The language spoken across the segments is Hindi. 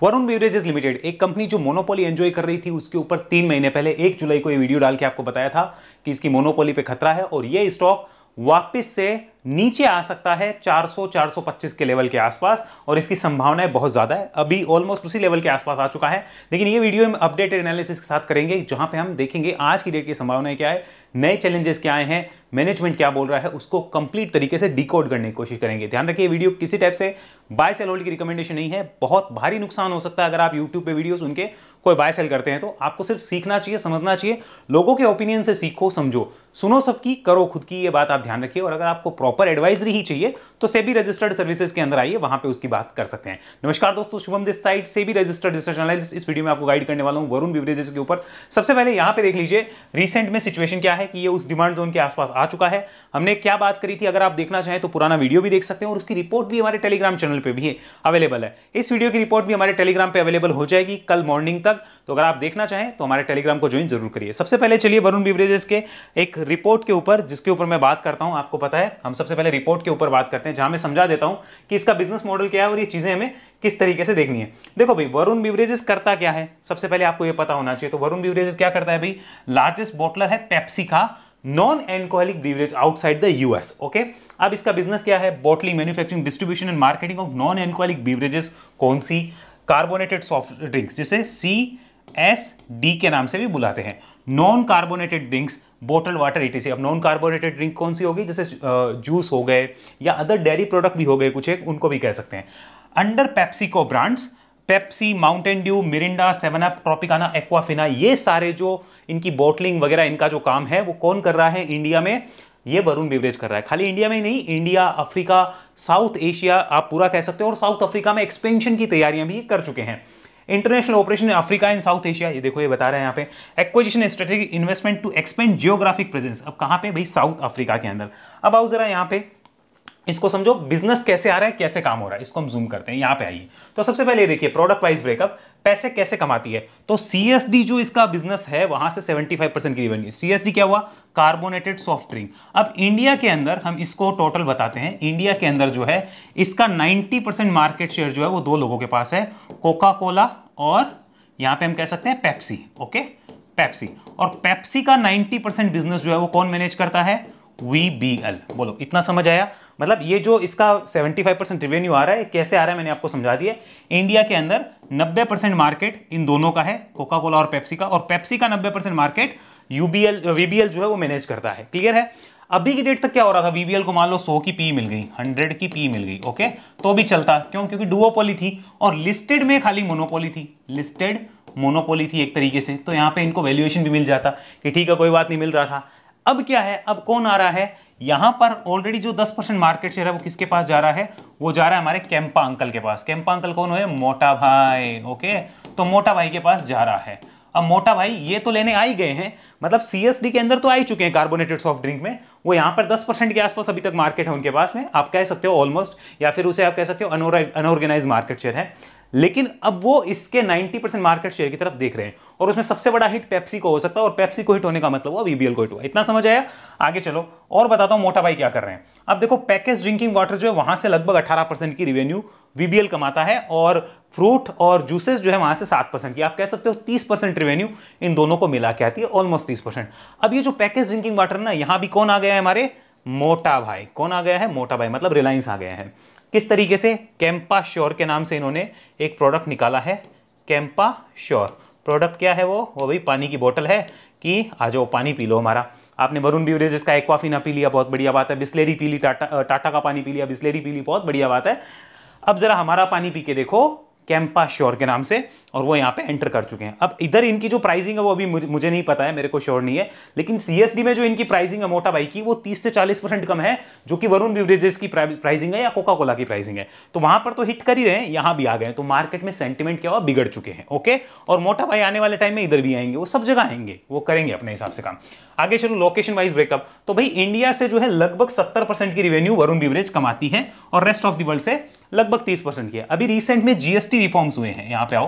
वरुण बेवरेजेस लिमिटेड एक कंपनी जो मोनोपोली एंजॉय कर रही थी, उसके ऊपर 3 महीने पहले 1 जुलाई को ये वीडियो डाल के आपको बताया था कि इसकी मोनोपोली पे खतरा है और ये स्टॉक वापस से नीचे आ सकता है 400-425 के लेवल के आसपास और इसकी संभावनाएं बहुत ज्यादा है। अभी ऑलमोस्ट उसी लेवल के आसपास आ चुका है, लेकिन ये वीडियो हम अपडेटेड एनालिसिस के साथ करेंगे जहां पे हम देखेंगे आज की डेट की संभावनाएं क्या है, नए चैलेंजेस क्या आए हैं, मैनेजमेंट क्या बोल रहा है, उसको कंप्लीट तरीके से डिकोड करने की कोशिश करेंगे। ध्यान रखिए, वीडियो किसी टाइप से बाय सेल होल्ड की रिकमेंडेशन नहीं है। बहुत भारी नुकसान हो सकता है अगर आप यूट्यूब पे वीडियो सुन के कोई बाय सेल करते हैं। तो आपको सिर्फ सीखना चाहिए, समझना चाहिए, लोगों के ओपिनियन से सीखो, समझो, सुनो सबकी, करो खुद की, ये बात आप ध्यान रखिए। और अगर आपको प्रॉपर एडवाइजरी ही चाहिए तो सेबी रजिस्टर्ड सर्विसेज के अंदर आइए, वहां पे उसकी बात कर सकते हैं। नमस्कार दोस्तों, Shubham this side, SEBI registered research analyst. इस वीडियो में आपको गाइड करने वाला हूं वरुण बेवरेजेस के ऊपर। सबसे पहले यहां पे देख लीजिए रिसेंट में सिचुएशन क्या है कि ये उस डिमांड जोन के आसपास आ चुका है। हमने क्या बात करी थी, अगर आप देखना चाहें तो पुराना वीडियो भी देख सकते हैं और उसकी रिपोर्ट भी हमारे टेलीग्राम चैनल पे भी अवेलेबल है। इस वीडियो की रिपोर्ट भी हमारे टेलीग्राम पे अवेलेबल हो जाएगी कल मॉर्निंग तक। तो अगर आप देखना चाहें तो हमारे टेलीग्राम को ज्वाइन जरूर करिए। सबसे पहले चलिए वरुण बेवरेजेस के एक रिपोर्ट के ऊपर, जिसके ऊपर मैं बात करता हूं, आपको पता है हम सबसे पहले रिपोर्ट के ऊपर बात करते हैं, जहां मैं समझा देता हूं कि इसका बिजनेस मॉडल क्या है और ये चीजें हमें किस तरीके से देखनी है। देखो भाई, वरुण बेवरेजेस करता क्या है, सबसे पहले आपको ये पता होना चाहिए। तो वरुण बेवरेजेस क्या करता है भाई, लार्जेस्ट बॉटलर है पेप्सी का non alcoholic beverage outside the US. Okay, अब इसका बिजनेस क्या है, bottling, manufacturing, distribution and marketing of non alcoholic beverages. कौन सी? कार्बोनेटेड सॉफ्ट ड्रिंक्स, जिसे CSD के नाम से भी बुलाते हैं, non carbonated drinks, bottle water etc। अब नॉन कार्बोनेटेड ड्रिंक कौन सी होगी, जैसे जूस हो गए या अदर डेयरी प्रोडक्ट भी हो गए कुछ एक, उनको भी कह सकते हैं। Under PepsiCo brands, Pepsi, Mountain Dew, Mirinda, 7 up, Tropicana, Aquafina, ये सारे जो इनकी बोटलिंग वगैरह इनका जो काम है वो कौन कर रहा है इंडिया में, ये वरुण बेवरेज कर रहा है। खाली इंडिया में ही नहीं, इंडिया, अफ्रीका, साउथ एशिया आप पूरा कह सकते हो, और साउथ अफ्रीका में एक्सपेंशन की तैयारियां भी कर चुके हैं। International operation in Africa and South Asia, ये देखो ये बता रहे हैं यहाँ पे, acquisition strategic investment to expand geographic presence. अब कहां पे भाई, साउथ अफ्रीका के अंदर। अब आओ जरा यहाँ पे इसको समझो, बिजनेस कैसे आ रहा है, कैसे काम हो रहा है, इसको हम जूम करते हैं। यहां पे आइए, तो सबसे पहले देखिए प्रोडक्ट वाइज ब्रेकअप, पैसे कैसे कमाती है। तो CSD जो इसका बिजनेस है, वहां से 75% की रेवेन्यू। CSD क्या हुआ, कार्बोनेटेड सॉफ्ट ड्रिंक। अब इंडिया के अंदर हम इसको टोटल बताते हैं, इंडिया के अंदर जो है इसका 90% मार्केट शेयर जो है वो 2 लोगों के पास है, कोका कोला और यहां पे हम कह सकते हैं पेप्सी। Okay, Pepsi. और पेप्सी का 90% बिजनेस जो है वो कौन मैनेज करता है, VBL। बोलो, इतना समझ आया? मतलब ये जो इसका 75% रेवेन्यू आ रहा है, कैसे आ रहा है मैंने आपको समझा दिया। इंडिया के अंदर 90% मार्केट इन दोनों का है, कोका कोला और पेप्सी का, और पेप्सी का 90% मार्केट VBL जो है वो मैनेज करता है। क्लियर है? अभी की डेट तक क्या हो रहा था, VBL को मान लो 100 की पी मिल गई, 100 की पी मिल गई, ओके, तो भी चलता। क्यों? क्योंकि डुओपोली थी और लिस्टेड में खाली मोनोपोली थी, लिस्टेड मोनोपोली थी एक तरीके से। तो यहां पे इनको वैल्यूएशन भी मिल जाता कि ठीक है कोई बात नहीं, मिल रहा था। अब क्या है, अब कौन आ रहा है यहां पर, ऑलरेडी जो 10% मार्केट शेयर है वो किसके पास जा रहा है, वो जा रहा है हमारे कैंपा अंकल के पास। कैंपा अंकल कौन है, मोटा भाई। ओके, तो मोटा भाई के पास जा रहा है। अब मोटा भाई ये तो लेने आ ही गए हैं, मतलब CSD के अंदर तो आ ही चुके हैं कार्बोनेटेड सॉफ्ट ड्रिंक में। वो यहां पर 10% के आसपास अभी तक मार्केट है उनके पास में, आप कह सकते हो ऑलमोस्ट, या फिर उसे आप कह सकते हो अनऑर्गेनाइज मार्केट शेयर है। लेकिन अब वो इसके 90% मार्केट शेयर की तरफ देख रहे हैं, और उसमें सबसे बड़ा हिट पेप्सी को हो सकता है, और पेप्सी को हिट होने का मतलब हुआ VBL को हिट हुआ। इतना समझ आया? आगे चलो और बताता हूं मोटा भाई क्या कर रहे हैं। अब देखो, पैकेज ड्रिंकिंग वाटर जो है वहां से लगभग 18% की रेवेन्यू VBL कमाता है, और फ्रूट और जूसेस जो है वहां से 7% की, आप कह सकते हो 30% रेवेन्यू इन दोनों को मिला के आती है, ऑलमोस्ट 30%। अब ये जो पैकेज ड्रिंकिंग वाटर ना, यहां भी कौन आ गया है, हमारे मोटा भाई। कौन आ गया है, मोटा भाई, मतलब रिलायंस आ गया है। किस तरीके से, कैंपा श्योर के नाम से इन्होंने एक प्रोडक्ट निकाला है, कैंपा श्योर। प्रोडक्ट क्या है वो भाई पानी की बोतल है कि आ जाओ पानी पी लो हमारा। आपने वरुण बेवरेजेस का एक्वाफिना पी लिया, बहुत बढ़िया बात है। बिस्लेरी पी ली, टाटा का पानी पी लिया, बिस्लेरी पी ली, बहुत बढ़िया बात है। अब जरा हमारा पानी पी के देखो, कैंपा श्योर के नाम से, और वो यहाँ पे एंटर कर चुके हैं। अब इधर इनकी जो प्राइसिंग है वो अभी मुझे नहीं पता है, मेरे को श्योर नहीं है, लेकिन CSD में जो इनकी प्राइसिंग है मोटा भाई की, वो 30 से 40% कम है जो कि वरुण बेवरेजेस की प्राइसिंग है या कोका कोला की प्राइसिंग है। तो वहां पर तो हिट कर ही रहे हैं, यहां भी आ गए, तो मार्केट में सेंटिमेंट क्या हुआ, बिगड़ चुके हैं। ओके, और मोटा भाई आने वाले टाइम में इधर भी आएंगे, वो सब जगह आएंगे, वो करेंगे अपने हिसाब से काम। आगे चलो, लोकेशन वाइज ब्रेकअप। तो भाई इंडिया से जो है लगभग 70% की रेवेन्यू वरुण बेवरेज कमाती है, और रेस्ट ऑफ द वर्ल्ड से लगभग 30% की है। अभी रिसेंट में GST रिफॉर्म्स हुए हैं, यहां पे आओ।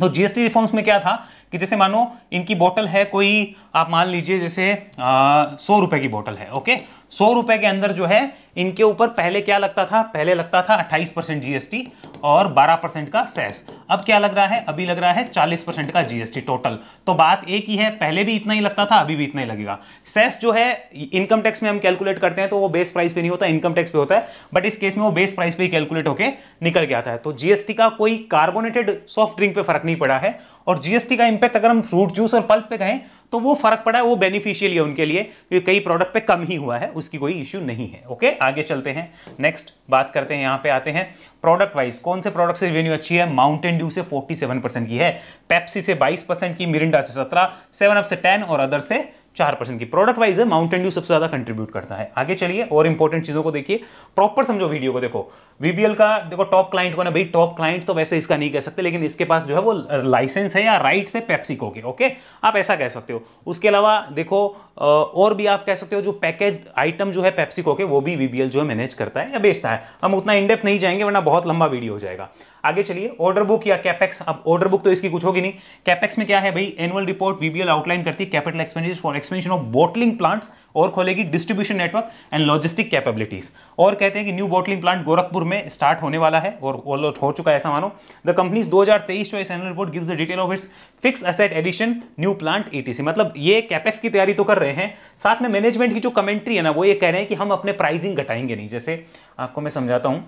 तो GST रिफॉर्म्स में क्या था कि जैसे मानो इनकी बोतल है कोई, आप मान लीजिए जैसे 100 रुपए की बोतल है। ओके, 100 रुपए के अंदर जो है इनके ऊपर पहले क्या लगता था, पहले लगता था 28% GST, और 12% का सेस। अब क्या लग रहा है, अभी लग रहा है 40% का जीएसटी टोटल। तो बात एक ही है, पहले भी इतना ही लगता था, अभी भी इतना ही लगेगा। सेस जो है इनकम टैक्स में हम कैलकुलेट करते हैं तो वो बेस प्राइस पे नहीं होता, इनकम टैक्स पे होता है, बट इस केस में वो बेस प्राइस पे ही कैलकुलेट होके निकल के आता है। तो जीएसटी का कोई कार्बोनेटेड सॉफ्ट ड्रिंक पे फर्क नहीं पड़ा है, और जीएसटी का इंपैक्ट अगर हम फ्रूट जूस और पल्प पे कहें तो वो फर्क पड़ा है, वो बेनिफिशियल है उनके लिए, क्योंकि कई प्रोडक्ट पे कम ही हुआ है, उसकी कोई इश्यू नहीं है। ओके, आगे चलते हैं, नेक्स्ट बात करते हैं। यहां पे आते हैं प्रोडक्ट वाइज, कौन से प्रोडक्ट से रेवेन्यू अच्छी है। माउंटेन ड्यू से 47% की है, पेप्सी से 22% की, मिरिंडा से 17%, 7 अप से 10 और अदर से 4% की। प्रोडक्ट वाइज है, माउंटेन ड्यू सबसे ज्यादा कंट्रीब्यूट करता है। आगे चलिए और इंपॉर्टेंट चीजों को देखिए, प्रॉपर समझो वीडियो को। देखो वीबीएल का देखो टॉप क्लाइंट को ना भाई, टॉप क्लाइंट तो वैसे इसका नहीं कह सकते, लेकिन इसके पास जो है वो लाइसेंस है या राइट्स है पेप्सिको के। ओके, आप ऐसा कह सकते हो। उसके अलावा देखो और भी आप कह सकते हो, जो पैकेज आइटम जो है पेप्सिको के, वो भी वीबीएल जो है मैनेज करता है या बेचता है। हम उतना इन डेप्थ नहीं जाएंगे वरना बहुत लंबा वीडियो हो जाएगा। आगे चलिए, ऑर्डर बुक या कैपेक्स। अब ऑर्डर बुक तो इसकी कुछ होगी नहीं, कैपेक्स में क्या है भाई, एनुअल रिपोर्ट वीबीएल आउटलाइन करती है capital expenditure for expansion of bottling plants, और खोलेगी distribution network and logistic capabilities. और कहते हैं कि न्यू बॉटलिंग प्लांट गोरखपुर में स्टार्ट होने वाला है और हो चुका है ऐसा मानो। The companies 2023 choice annual report gives the detail of its fix asset addition, new plant etc. मतलब ये कैपेक्स की तैयारी तो कर रहे हैं, साथ में मैनेजमेंट की जो कमेंट्री है ना, वो ये कह रहे हैं कि हम अपने प्राइसिंग घटाएंगे नहीं। जैसे आपको मैं समझाता हूं,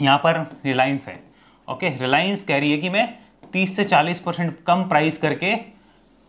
यहां पर रिलायंस है, ओके, रिलायंस कह रही है कि मैं 30 से 40% कम प्राइस करके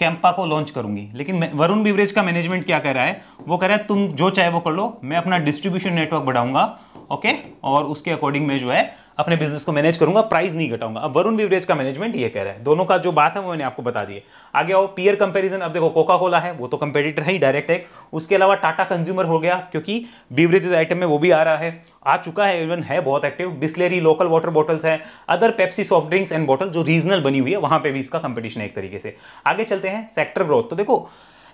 कैंपा को लॉन्च करूंगी, लेकिन वरुण बिवरेज का मैनेजमेंट क्या कह रहा है, वो कह रहा है तुम जो चाहे वो कर लो, मैं अपना डिस्ट्रीब्यूशन नेटवर्क बढ़ाऊंगा, ओके, और उसके अकॉर्डिंग में जो है अपने बिजनेस को मैनेज करूंगा, प्राइस नहीं घटाऊंगा। अब वरुण बिवरेज का मैनेजमेंट ये कह रहा है, दोनों का जो बात है वो मैंने आपको बता दी है। आगे आओ, पीयर कंपैरिजन। अब देखो कोका कोला है, वो तो कंपेटिटर है ही डायरेक्ट है। उसके अलावा टाटा कंज्यूमर हो गया, क्योंकि बिवरेजेस आइटम में वो भी आ रहा है, आ चुका है, इवन है बहुत active. Bisleri local water bottles है, other Pepsi soft drinks and bottle जो रीजनल बनी हुई है, वहां पे भी इसका कंपटीशन है एक तरीके से। आगे चलते हैं, सेक्टर ग्रोथ। तो देखो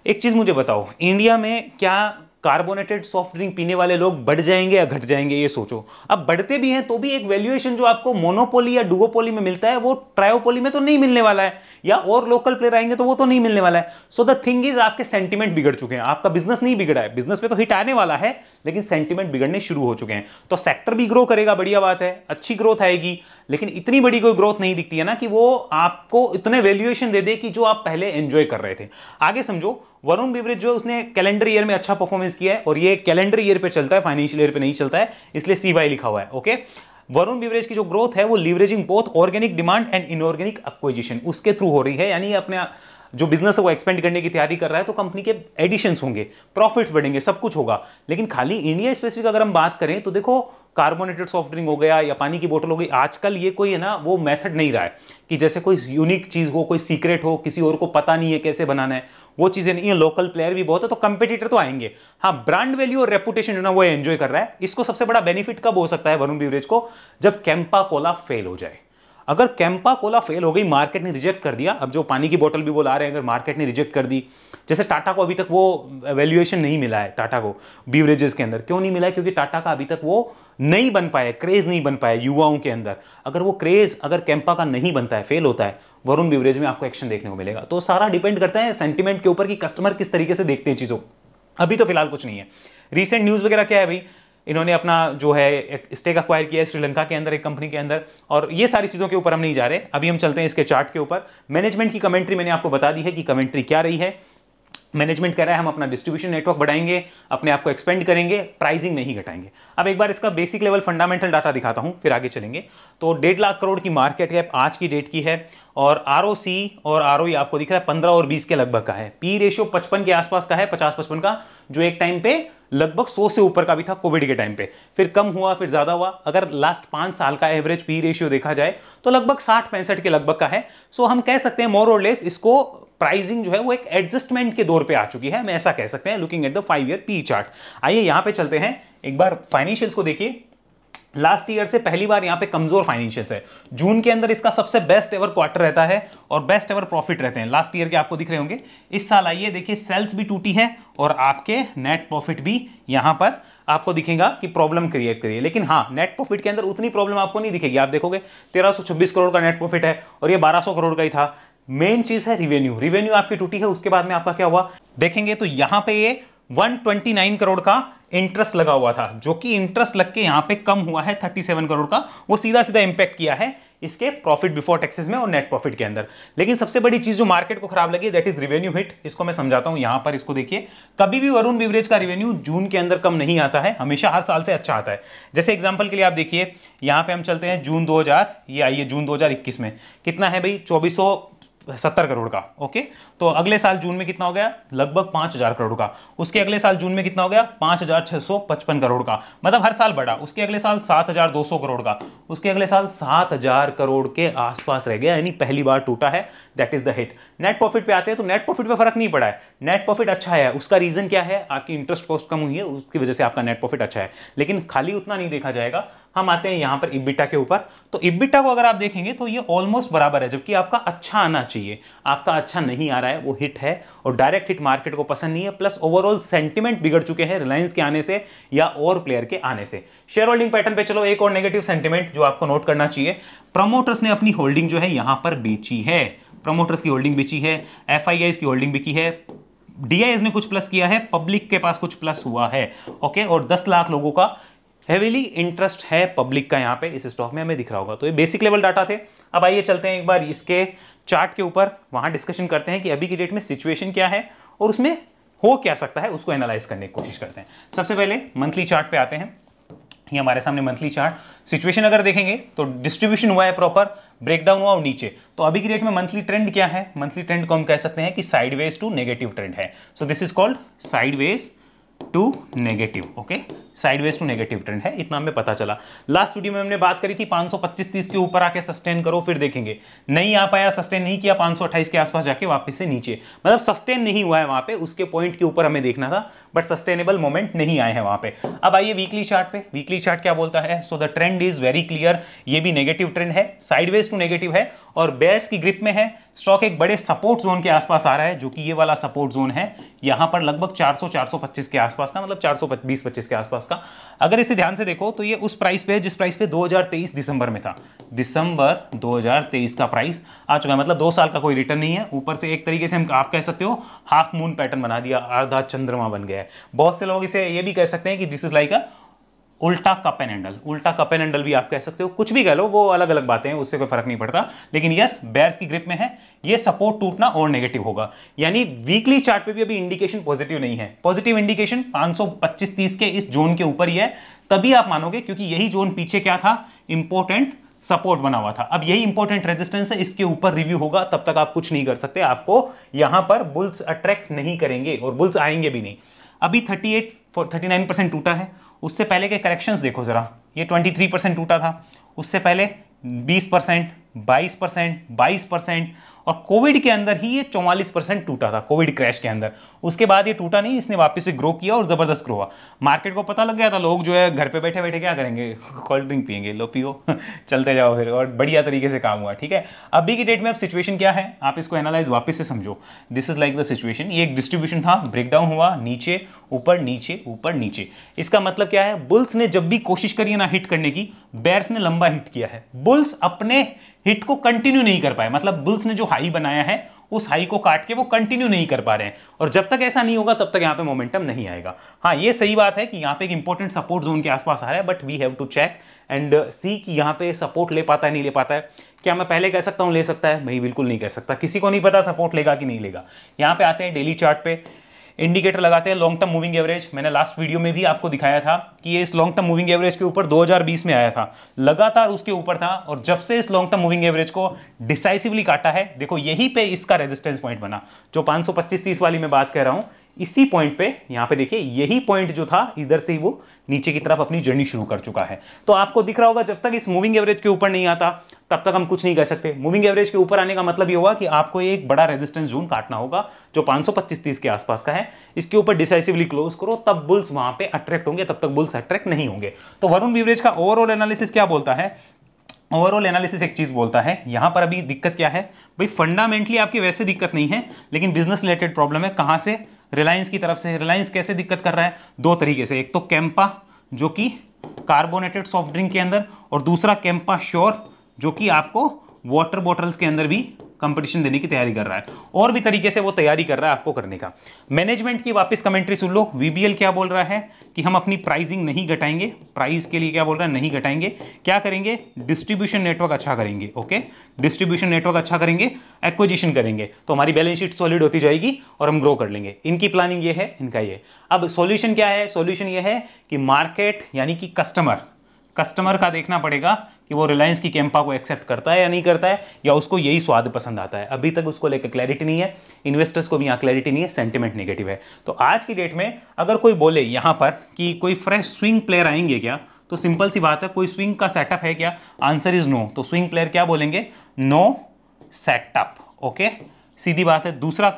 एक चीज मुझे बताओ, इंडिया में क्या कार्बोनेटेड सॉफ्ट ड्रिंक पीने वाले लोग बढ़ जाएंगे या घट जाएंगे, ये सोचो। अब बढ़ते भी हैं तो भी एक वैल्यूएशन जो आपको मोनोपोली या डुओपोली में मिलता है, वो ट्रायोपोली में तो नहीं मिलने वाला है, या और लोकल प्लेयर आएंगे तो वो तो नहीं मिलने वाला है। सो द थिंग इज, आपके सेंटिमेंट बिगड़ चुके हैं, आपका बिजनेस नहीं बिगड़ा है, बिजनेस पे तो हिट आने वाला है, लेकिन सेंटिमेंट बिगड़ने शुरू हो चुके हैं। तो सेक्टर भी ग्रो करेगा, बढ़िया बात है, अच्छी ग्रोथ आएगी, लेकिन इतनी बड़ी कोई ग्रोथ नहीं दिखती है ना कि वो आपको इतने वैल्यूएशन दे दे कि जो आप पहले एंजॉय कर रहे थे। आगे समझो, वरुण बिवरेज जो है उसने कैलेंडर ईयर में अच्छा परफॉर्मेंस किया है, और ये कैलेंडर ईयर पे चलता है, फाइनेंशियल ईयर पे नहीं चलता है, इसलिए सीवाई लिखा हुआ है। ओके, वरुण बिवरेज की जो ग्रोथ है वो leveraging both organic demand and inorganic acquisition, उसके थ्रू हो रही है। यानी अपने जो बिजनेस है वो एक्सपेंड करने की तैयारी कर रहा है, तो कंपनी के एडिशंस होंगे, प्रॉफिट्स बढ़ेंगे, सब कुछ होगा। लेकिन खाली इंडिया स्पेसिफिक अगर हम बात करें तो देखो, कार्बोनेटेड सॉफ्ट ड्रिंक हो गया या पानी की बोतल हो गई, आजकल ये कोई है ना वो मेथड नहीं रहा है कि जैसे कोई यूनिक चीज हो, कोई सीक्रेट हो, किसी और को पता नहीं है कैसे बनाना है, वो चीजें नहीं है। लोकल प्लेयर भी बहुत है, तो कंपेटिटर तो आएंगे। हाँ, ब्रांड वैल्यू और रेपुटेशन जो ना वो एंजॉय कर रहा है। इसको सबसे बड़ा बेनिफिट कब हो सकता है वरुण बिवरेज को, जब कैंपा कोला फेल हो जाए। अगर कैंपा कोला फेल हो गई, मार्केट ने रिजेक्ट कर दिया, अब जो पानी की बोतल भी वो ला रहे हैं, अगर मार्केट ने रिजेक्ट कर दी, जैसे टाटा को अभी तक वो वैल्यूएशन नहीं मिला है, टाटा को बीवरेजेस के अंदर क्यों नहीं मिला है, क्योंकि टाटा का अभी तक वो नहीं बन पाया, क्रेज नहीं बन पाया युवाओं के अंदर। अगर वो क्रेज अगर कैंपा का नहीं बनता है, फेल होता है, वरुण बिवरेज में आपको एक्शन देखने को मिलेगा। तो सारा डिपेंड करता है सेंटिमेंट के ऊपर कि कस्टमर किस तरीके से देखते हैं चीजों। अभी तो फिलहाल कुछ नहीं है। रीसेंट न्यूज वगैरह क्या है भाई, इन्होंने अपना जो है एक स्टेक अक्वायर किया है श्रीलंका के अंदर एक कंपनी के अंदर, और ये सारी चीजों के ऊपर हम नहीं जा रहे। अभी हम चलते हैं इसके चार्ट के ऊपर। मैनेजमेंट की कमेंट्री मैंने आपको बता दी है कि कमेंट्री क्या रही है। मैनेजमेंट कह रहा है हम अपना डिस्ट्रीब्यूशन नेटवर्क बढ़ाएंगे, अपने आप को एक्सपेंड करेंगे, प्राइसिंग नहीं घटाएंगे। अब एक बार इसका बेसिक लेवल फंडामेंटल डाटा दिखाता हूं, फिर आगे चलेंगे। तो 1.5 लाख करोड़ की मार्केट कैप आज की डेट की है, और आरओसी और आरओई आपको दिख रहा है 15 और 20 के लगभग का है। पी रेशियो 55 के आसपास का है, 50-55 का, जो एक टाइम पे लगभग 100 से ऊपर का भी था कोविड के टाइम पे, फिर कम हुआ, फिर ज्यादा हुआ। अगर लास्ट 5 साल का एवरेज पी रेशियो देखा जाए तो लगभग 60-65 के लगभग का है। सो हम कह सकते हैं मोर और लेस इसको प्राइसिंग जो है वो एक एडजस्टमेंट के दौर पे आ चुकी है, हम ऐसा कह सकते हैं looking at the 5 year P chart. आइए यहां पे चलते हैं, एक बार फाइनेंशियल्स को देखिए। लास्ट ईयर से पहली बार यहां पे कमजोर फाइनेंशियल्स है। जून के अंदर इसका सबसे बेस्ट एवर क्वार्टर रहता है और बेस्ट एवर प्रॉफिट रहते हैं लास्ट ईयर के, आपको दिख रहे होंगे। इस साल आइए देखिए, सेल्स भी टूटी है और आपके नेट प्रॉफिट भी यहां पर आपको दिखेगा कि प्रॉब्लम क्रिएट करिए। लेकिन हाँ, नेट प्रॉफिट के अंदर उतनी प्रॉब्लम आपको नहीं दिखेगी। आप देखोगे 1326 करोड़ का नेट प्रॉफिट है और ये 1200 करोड़ का ही था। मेन चीज है रिवेन्यू, रिवेन्यू आपकी टूटी है। उसके बाद में आपका क्या हुआ देखेंगे तो यहां पे ये 129 करोड़ का इंटरेस्ट लगा हुआ था, जो कि इंटरेस्ट लग के यहां पे कम हुआ है 37 करोड़ का, वो सीधा सीधा इंपैक्ट किया है इसके प्रॉफिट बिफोर टैक्सेस में और नेट प्रॉफिट के अंदर। लेकिन सबसे बड़ी चीज जो मार्केट को खराब लगी दैट इज रिवेन्यू हिट। इसको मैं समझाता हूं यहां पर, इसको देखिए। कभी भी वरुण बेवरेज का रिवेन्यू जून के अंदर कम नहीं आता है, हमेशा हर साल से अच्छा आता है। जैसे एग्जांपल के लिए आप देखिए, यहां पे हम चलते हैं जून 2000, ये आइए जून 2021 में कितना है भाई, 2470 करोड़ का। ओके, तो अगले साल जून में कितना हो गया, लगभग 5000 करोड़ का। उसके अगले साल जून में कितना हो गया, 5655 करोड़ का, मतलब हर साल बढ़ा। उसके अगले साल 7200 करोड़ का, उसके अगले साल 7000 करोड़ के आसपास रह गया, यानी पहली बार टूटा है। That is the hit. Net profit पे आते हैं तो नेट प्रॉफिट पे फर्क नहीं पड़ा है, नेट प्रॉफिट अच्छा है। उसका रीजन क्या है, आपकी इंटरेस्ट कॉस्ट कम हुई है, उसकी वजह से आपका नेट प्रॉफिट अच्छा है। लेकिन खाली उतना नहीं देखा जाएगा। हम आते हैं यहां पर इबिटा के ऊपर। तो इबिटा को अगर आप देखेंगे तो ये ऑलमोस्ट बराबर है, जबकि आपका अच्छा आना चाहिए, आपका अच्छा नहीं आ रहा है, वो हिट है। और डायरेक्ट हिट मार्केट को पसंद नहीं है, प्लस ओवरऑल सेंटिमेंट बिगड़ चुके हैं रिलायंस के आने से या और प्लेयर के आने से। शेयर होल्डिंग पैटर्न पे चलो, एक और नेगेटिव सेंटिमेंट जो आपको नोट करना चाहिए, प्रमोटर्स ने अपनी होल्डिंग जो है यहां पर बेची है। प्रमोटर्स की होल्डिंग बेची है, एफआईआईज की होल्डिंग बिकी है, डीआईएस ने कुछ प्लस किया है, पब्लिक के पास कुछ प्लस हुआ है। ओके, और 10 लाख लोगों का हेवीली इंटरेस्ट है पब्लिक का यहां पे इस स्टॉक में, हमें दिख रहा होगा। तो ये बेसिक लेवल डाटा थे। अब आइए चलते हैं एक बार इसके चार्ट के ऊपर, वहां डिस्कशन करते हैं कि अभी की डेट में सिचुएशन क्या है और उसमें हो क्या सकता है, उसको एनालाइज करने की कोशिश करते हैं। सबसे पहले मंथली चार्ट पे आते हैं। ये हमारे सामने मंथली चार्ट सिचुएशन अगर देखेंगे तो डिस्ट्रीब्यूशन हुआ है प्रॉपर, ब्रेकडाउन हुआ और नीचे। तो अभी की डेट में मंथली ट्रेंड क्या है, मंथली ट्रेंड को हम कह सकते हैं कि साइडवेज टू नेगेटिव ट्रेंड है। So this is called sideways to negative. Okay, sideways to negative trend है, इतना हमें पता चला। लास्ट वीडियो में हमने बात करी थी 525-30 के ऊपर आके सस्टेन करो, फिर देखेंगे। नहीं आ पाया, सस्टेन नहीं किया, 528 के आसपास जाके वापस से नीचे, मतलब सस्टेन नहीं हुआ है वहां पे, उसके पॉइंट के ऊपर हमें देखना था, बट सस्टेनेबल मोमेंट नहीं आए हैं वहां पे। अब आइए वीकली चार्ट पे। वीकली चार्ट क्या बोलता है, so the trend is very clear. ये भी नेगेटिव ट्रेंड है, साइडवेज टू नेगेटिव है और बेयर्स की ग्रिप में है। स्टॉक एक बड़े सपोर्ट जोन के आसपास आ रहा है, जो कि ये वाला सपोर्ट जोन है यहां पर लगभग 400-425 के आसपास का, मतलब 420-25 के आसपास का। अगर इसे ध्यान से देखो तो ये उस प्राइस पे है जिस प्राइस पे 2023 दिसंबर में था। दिसंबर 2023 का प्राइस आ चुका है, मतलब 2 साल का कोई रिटर्न नहीं है। ऊपर से एक तरीके से हम आप कह सकते हो हाफ मून पैटर्न बना दिया, आधा चंद्रमा बन गया है। बहुत से लोग इसे ये भी कह सकते हैं कि दिस इज लाइक अ उल्टा कप एंड हैंडल, उल्टा कप एंड हैंडल भी आप कह सकते हो, कुछ भी कह लो, वो अलग अलग बातें हैं, उससे कोई फर्क नहीं पड़ता। लेकिन यस, बेयर्स की ग्रिप में है, ये सपोर्ट टूटना और नेगेटिव होगा। यानी वीकली चार्ट पे भी अभी इंडिकेशन पॉजिटिव नहीं है। पॉजिटिव इंडिकेशन 525-30 के इस जोन के ऊपर ही है, तभी आप मानोगे, क्योंकि यही जोन पीछे क्या था, इंपॉर्टेंट सपोर्ट बना हुआ था। अब यही इंपॉर्टेंट रेजिस्टेंस है, इसके ऊपर रिव्यू होगा, तब तक आप कुछ नहीं कर सकते। आपको यहां पर बुल्स अट्रैक्ट नहीं करेंगे और बुल्स आएंगे भी नहीं। अभी 39% टूटा है। उससे पहले के करेक्शंस देखो जरा, ये 23% टूटा था, उससे पहले 20%, 22%, 22% और कोविड के अंदर ही ये 44% टूटा था, कोविड क्रैश के अंदर। उसके बाद ये टूटा नहीं, इसने वापस से ग्रो किया और जबरदस्त ग्रो हुआ। मार्केट को पता लग गया था, लोग जो है घर पे बैठे बैठे क्या करेंगे, कोल्ड ड्रिंक पियेंगे, लो पियो चलते जाओ फिर, और बढ़िया तरीके से काम हुआ। ठीक है, अभी की डेट में अब सिचुएशन क्या है, आप इसको एनालाइज वापस से समझो। This is like the situation. ये एक डिस्ट्रीब्यूशन था, ब्रेकडाउन हुआ, नीचे ऊपर नीचे ऊपर नीचे। इसका मतलब क्या है, बुल्स ने जब भी कोशिश करी है ना हिट करने की, बेयर्स ने लंबा हिट किया है। बुल्स अपने हिट को कंटिन्यू नहीं कर पाए, मतलब बुल्स ने जो हाई बनाया है उस हाई को काट के वो कंटिन्यू नहीं कर पा रहे हैं। और जब तक ऐसा नहीं होगा तब तक यहां पे मोमेंटम नहीं आएगा। हाँ, ये सही बात है कि यहां पे एक इंपॉर्टेंट सपोर्ट जोन के आसपास आ रहा है, but we have to check and see कि यहां पे सपोर्ट ले पाता है नहीं ले पाता है। क्या मैं पहले कह सकता हूं ले सकता है? मैं बिल्कुल नहीं कह सकता, किसी को नहीं पता सपोर्ट लेगा कि नहीं लेगा। यहां पे आते हैं डेली चार्ट पे, इंडिकेटर लगाते हैं लॉन्ग टर्म मूविंग एवरेज। मैंने लास्ट वीडियो में भी आपको दिखाया था कि ये इस लॉन्ग टर्म मूविंग एवरेज के ऊपर 2020 में आया था, लगातार उसके ऊपर था, और जब से इस लॉन्ग टर्म मूविंग एवरेज को डिसाइसिवली काटा है, देखो यहीं पे इसका रेजिस्टेंस पॉइंट बना, जो 525-30 वाली मैं बात कर रहा हूं, इसी पॉइंट पे यहां पे देखिए, यही पॉइंट जो था इधर से ही वो नीचे की तरफ अपनी जर्नी शुरू कर चुका है। तो आपको दिख रहा होगा, जब तक इस मूविंग एवरेज के ऊपर नहीं आता तब तक हम कुछ नहीं कर सकते। मूविंग एवरेज के ऊपर आने का मतलब ये होगा कि आपको एक बड़ा रेजिस्टेंस जोन काटना होगा जो 525-30 के आसपास का है। इसके ऊपर डिसाइसिवली क्लोज करो, तब बुल्स वहां पे अट्रैक्ट होंगे, तब तक बुल्स अट्रैक्ट नहीं होंगे। तो वरुण बेवरेज का ओवरऑल एनालिसिस क्या बोलता है? ओवरऑल एनालिसिस एक चीज बोलता है, यहां पर अभी दिक्कत क्या है भाई, फंडामेंटली आपकी वैसे दिक्कत नहीं है, लेकिन बिजनेस रिलेटेड प्रॉब्लम है। कहां से? रिलायंस की तरफ से। रिलायंस कैसे दिक्कत कर रहा है? 2 तरीके से, एक तो कैंपा जो कि कार्बोनेटेड सॉफ्ट ड्रिंक के अंदर, और दूसरा कैंपा श्योर जो कि आपको वाटर बॉटल्स के अंदर भी कंपटीशन देने की तैयारी कर रहा है, और भी तरीके से वो तैयारी कर रहा है आपको करने का। मैनेजमेंट की वापस कमेंट्री सुन लो। वीबीएल क्या बोल रहा है कि हम अपनी प्राइसिंग नहीं घटाएंगे, प्राइस के लिए क्या बोल रहा है, नहीं घटाएंगे। क्या करेंगे, डिस्ट्रीब्यूशन नेटवर्क अच्छा करेंगे। ओके, डिस्ट्रीब्यूशन नेटवर्क अच्छा करेंगे, एक्विजिशन करेंगे, तो हमारी बैलेंस शीट सॉलिड होती जाएगी और हम ग्रो कर लेंगे। इनकी प्लानिंग ये है, इनका ये। अब सॉल्यूशन क्या है, सॉल्यूशन ये है कि मार्केट यानी कि कस्टमर का देखना पड़ेगा कि वो रिलायंस की कैंपा को एक्सेप्ट करता है या नहीं करता है, या उसको यही स्वाद पसंद आता है। अभी तक उसको लेकर क्लैरिटी नहीं है, इन्वेस्टर्स को भी यहाँ क्लैरिटी नहीं है, सेंटिमेंट नेगेटिव है। तो आज की डेट में अगर कोई बोले यहाँ पर कि कोई फ्रेश स्विंग प्लेयर आएंगे क्या, तो सिंपल सी बात है, कोई स्विंग का सेटअप है क्या, आंसर इज नो। तो स्विंग प्लेयर क्या बोलेंगे, नो सेटअप। ओके, सीधी बात है। दूसरा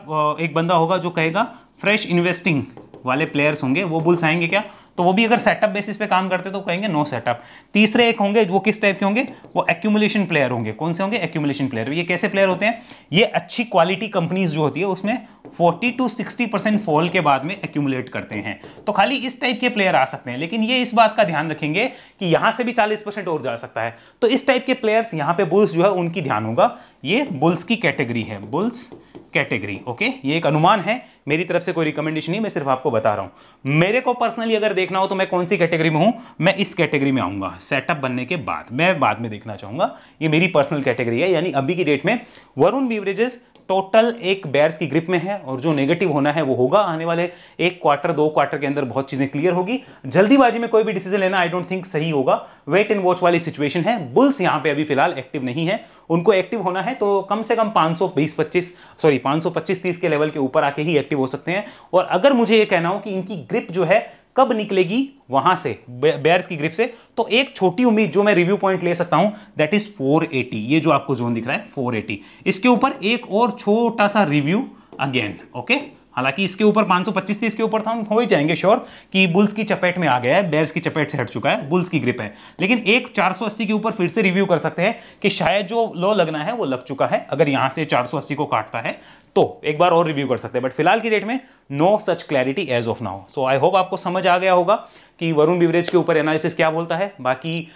एक बंदा होगा जो कहेगा फ्रेश इन्वेस्टिंग वाले प्लेयर्स होंगे, वो बुल्स आएंगे क्या, तो वो भी अगर सेटअप बेसिस पे काम करते तो कहेंगे नो सेटअप। तीसरे एक होंगे, वो किस टाइप के होंगे, वो एक्यूमुलेशन प्लेयर होंगे। कौन से होंगे, एक्यूमुलेशन प्लेयर। ये कैसे प्लेयर होते हैं, ये अच्छी क्वालिटी कंपनीज जो होती है उसमें 40 to 60% फॉल के बाद में एक्यूमुलेट करते हैं, तो खाली इस टाइप के प्लेयर आ सकते हैं। लेकिन ये इस बात का ध्यान रखेंगे कि यहां से भी 40% और जा सकता है, तो इस टाइप के प्लेयर्स यहां पे बुल्स जो है उनकी ध्यान होगा। ये बुल्स की कैटेगरी है, बुल्स कैटेगरी। ओके, ये एक अनुमान है, मेरी तरफ से कोई रिकमेंडेशन नहीं, मैं सिर्फ आपको बता रहा हूं। मेरे को पर्सनली अगर देखना हो तो मैं कौन सी कैटेगरी में हूं, मैं इस कैटेगरी में आऊंगा सेटअप बनने के बाद, मैं बाद में देखना चाहूंगा। ये मेरी पर्सनल कैटेगरी है, यानी अभी की डेट में वरुण बेवरेजेस टोटल एक बेयर्स की ग्रिप में है, और जो नेगेटिव होना है वो होगा। आने वाले एक क्वार्टर 2 क्वार्टर के अंदर बहुत चीजें क्लियर होगी। जल्दीबाजी में कोई भी डिसीजन लेना आई डोंट थिंक सही होगा। वेट एंड वॉच वाली सिचुएशन है। बुल्स यहां पे अभी फिलहाल एक्टिव नहीं है, उनको एक्टिव होना है तो कम से कम 525-30 के लेवल के ऊपर आके ही एक्टिव हो सकते हैं। और अगर मुझे ये कहना हो कि इनकी ग्रिप जो है कब निकलेगी वहां से, बेयर्स की ग्रिप से, तो एक छोटी उम्मीद जो मैं रिव्यू पॉइंट ले सकता हूं दैट इज 480। ये जो आपको जोन दिख रहा है 480, इसके ऊपर एक और छोटा सा रिव्यू अगेन। ओके, हालांकि इसके ऊपर 525-30 के ऊपर था, हम हो ही जाएंगे श्योर कि बुल्स की चपेट में आ गया है, बेयर्स की चपेट से हट चुका है, बुल्स की ग्रिप है। लेकिन एक 480 के ऊपर फिर से रिव्यू कर सकते हैं कि शायद जो लो लगना है वो लग चुका है। अगर यहां से 480 को काटता है तो एक बार और रिव्यू कर सकते हैं, बट फिलहाल की डेट में no such clarity as of now. So I hope आपको समझ आ गया होगा कि वरुण बेवरेज के ऊपर एनालिसिस क्या बोलता है। बाकी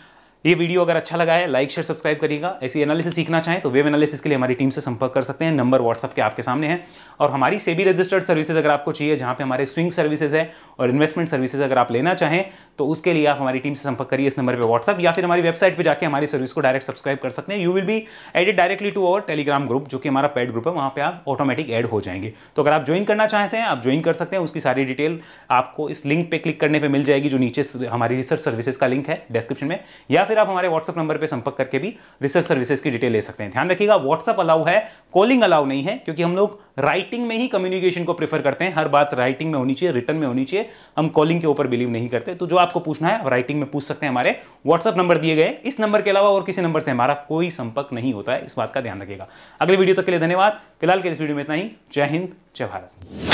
ये वीडियो अगर अच्छा लगा है लाइक शेयर सब्सक्राइब करिएगा। ऐसी एनालिसिस सीखना चाहें तो वेब एनालिसिस के लिए हमारी टीम से संपर्क कर सकते हैं, नंबर व्हाट्सएप के आपके सामने है। और हमारी सेबी रजिस्टर्ड सर्विसेज अगर आपको चाहिए, जहां पे हमारे स्विंग सर्विसेज है और इन्वेस्टमेंट सर्विसेज अगर आप लेना चाहें तो उसके लिए आप हमारी टीम से संपर्क करिए इस नंबर पर व्हाट्सएप, या फिर हमारी वेबसाइट पर जाकर हमारी सर्विस को डायरेक्ट सब्सक्राइब कर सकते हैं। You will be added directly to our Telegram group, जो कि हमारा पेड ग्रुप है, वहां पे आप ऑटोमेटिक ऐड हो जाएंगे। तो अगर आप ज्वाइन करना चाहते हैं आप ज्वाइन कर सकते हैं, उसकी सारी डिटेल आपको इस लिंक पे क्लिक करने पे मिल जाएगी, जो नीचे हमारी रिसर्च सर्विसेज का लिंक है डिस्क्रिप्शन में, या फिर आप हमारे व्हाट्सएप नंबर पे संपर्क करके भी रिसर्च सर्विसेज की डिटेल ले सकते हैं। ध्यान रखिएगा व्हाट्सएप अलाउ है, कॉलिंग अलाउ नहीं है, क्योंकि हम लोग राइटिंग में ही कम्युनिकेशन को प्रेफर करते हैं। हर बात राइटिंग में होनी चाहिए, रिटर्न में होनी चाहिए, हम कॉलिंग के ऊपर बिलीव नहीं करते। तो जो आपको पूछना है आप राइटिंग में पूछ सकते हैं, हमारे व्हाट्सएप नंबर दिए गए, इस नंबर के अलावा और किसी नंबर से हमारा कोई संपर्क नहीं होता है, इस बात का ध्यान रखिएगा। अगले वीडियो तक के लिए धन्यवाद। फिलहाल के इस वीडियो में इतना ही। जय हिंद, जय भारत।